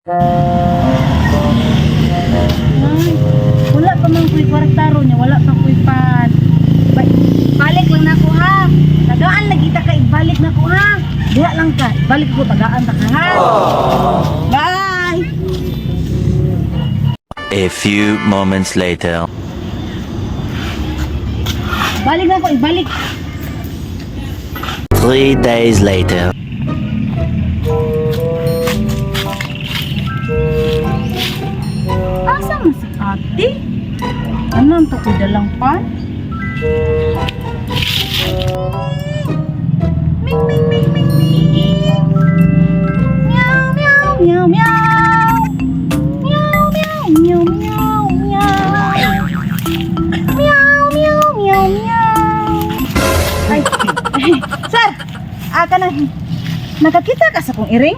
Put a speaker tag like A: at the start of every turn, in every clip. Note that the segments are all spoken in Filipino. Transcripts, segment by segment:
A: Wala pa man kuy kwartaro niya, wala pa kuy pan. Balik lang nako ha. Tagaan lagi ta ka ibalik nako ha. Diha lang ka, balik ko tagaan ta ka ha. Bye.
B: A few moments later.
A: Balik nako, ibalik.
B: 3 days later.
A: Asa man si ate? Anong to kuy dalang pan? Ming ming ming ming ming. Meow meow meow meow. Meow meow meow meow meow. Meow meow meow meow. Ay, sir, ka na. Nakakita ka sa kong iring?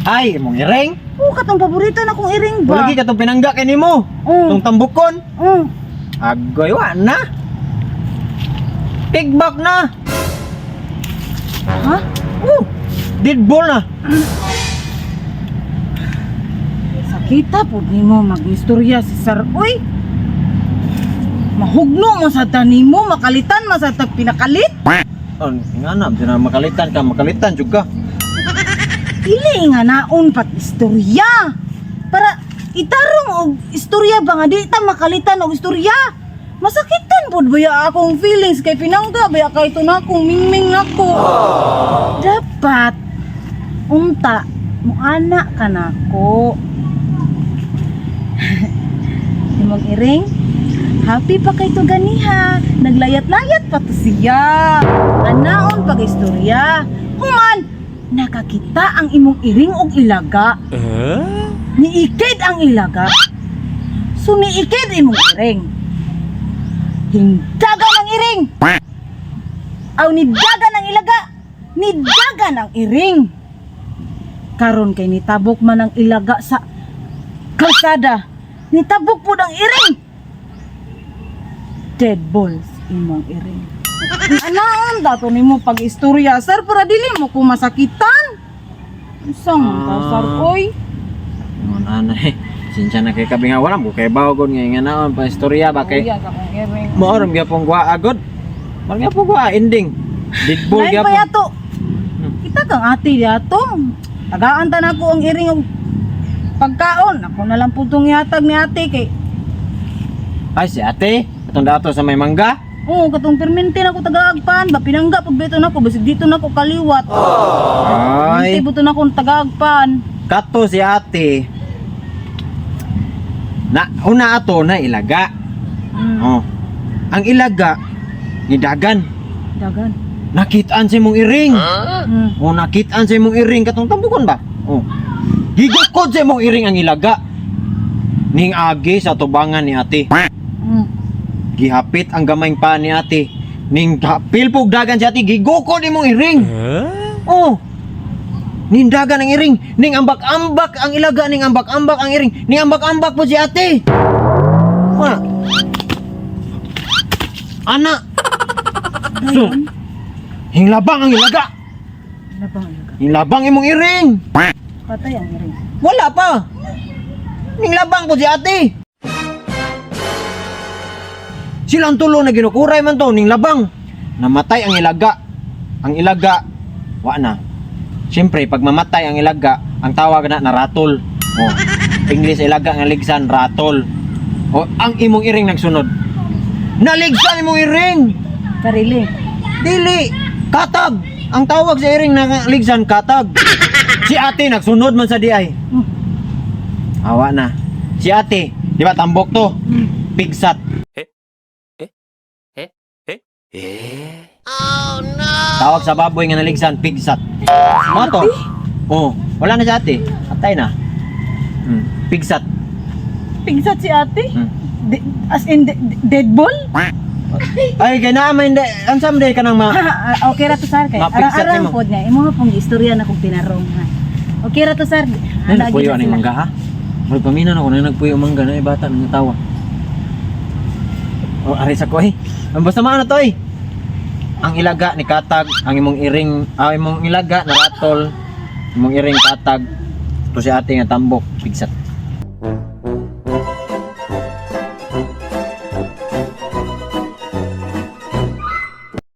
C: Ay, imong iring?
A: Oo, katong paborito na kong iring ba?
C: Lagi ka itong pinangga kay nimo.
A: Oo.
C: Itong tambukon.
A: Oo.
C: Agoy, wa na. Pigback na.
A: Ha?
C: Oh, deadball na.
A: Sakita po ni mo mag-istorya si Sir. Uy! Mahugno mo sa tani mo, makalitan mo sa pinakalit.
C: Oh, nga na, di na makalitan juga.
A: Pili nga naon pat istorya. Para itarong og istorya ba nga di ta makalitan og istorya. Masakitan pod baya akong feelings kay pinangga baya kay ito na akong mingming nako. Dapat unta mo anak ka nako. Imong iring happy pa kay to ganiha. Naglayat-layat pa to siya. Anaon pag istorya. Human nakakita ang imong iring og ilaga. Niikid ang ilaga. So niikid imong iring. Hindagan ang iring. Aw nidagan ang ilaga. Nidagan ang iring. Karon kay nitabok man ang ilaga sa kalsada. Nitabok po ang iring. Dead balls imong iring. Anaon dato nimo pag-istorya sir para dili mo ko masakitan. Usang sir oy.
C: Ingon anay. Sinsya na kay kabing walam ko kay bawgon nga naon pa istorya ba kay.
A: Uya ka kong iring.
C: Moorom gyapon gwa agod. Mar gyapon gwa ending. Deadball
A: Lain pa
C: gyapon.
A: yato. Kita kang ate yato. Tagaan ta nako ang iring og pagkaon. Ako na lang putong yatag ni ate kay.
C: Ay si ate, atong dato sa may mangga.
A: Oo, katong permente na ko tagaagpan. Ba pinangga pag dito na ko basig dito na ko kaliwat.
C: Ay,
A: Permente buto na ko tagaagpan.
C: kato si ate. Na una ato na ilaga. Oh. Ang ilaga ni dagan.
A: Dagan.
C: Nakitaan sa imong iring.
A: Mm.
C: Oh, nakitaan sa imong iring katong tambukon ba? Oh. Gigukod sa imong iring ang ilaga. Ning agi sa tubangan ni ate.
A: Mm.
C: Gihapit ang gamayng pa ni ate. Ning pilpog dagan si ate gigukod imong iring. Oh. Ning dagan ang iring, ning ambak-ambak ang ilaga, ning ambak-ambak ang iring, ning ambak-ambak po si ate. Wa. Ana. So, hinglabang ang ilaga.
A: Labang ilaga.
C: Hinglabang imong iring.
A: Patay ang iring.
C: Wala pa. Hinglabang po si ate. Silang tulo na ginukuray man to ning labang. Namatay ang ilaga. Ang ilaga wa na. Siyempre pag mamatay ang ilaga, ang tawag na ratol. Oh. English ilaga nga ligsan ratol. O ang imong iring nagsunod. Naligsan imong iring.
A: Karili.
C: Dili katag. Ang tawag sa iring na ligsan katag. Si ate nagsunod man sa diay. Awa na. Si ate, di ba tambok to? Pigsat. Tawag sa baboy nga naligsan, pigsat. Ano to? Oh, wala na si ate. Atay na. Pigsat.
A: Pigsat si ate?
C: Hmm.
A: As in dead ball?
C: Ay, kaya naman, ang someday ka nang
A: Okay ra to sir kay.
C: Mapigsat
A: Arang
C: nimo.
A: pod niya. Imo nga pong istorya na kong tinarong ha. Okay ra to sir.
C: Ay, nagpuyo ang mangga ha? May paminan ako na nagpuyo ang mangga na bata nang tawa. Oh, aris ako eh. Ang basta maano to eh. Ang ilaga ni katag, ang imong iring, imong ilaga na ratol, imong iring katag, To si ate nga tambok, pigsat.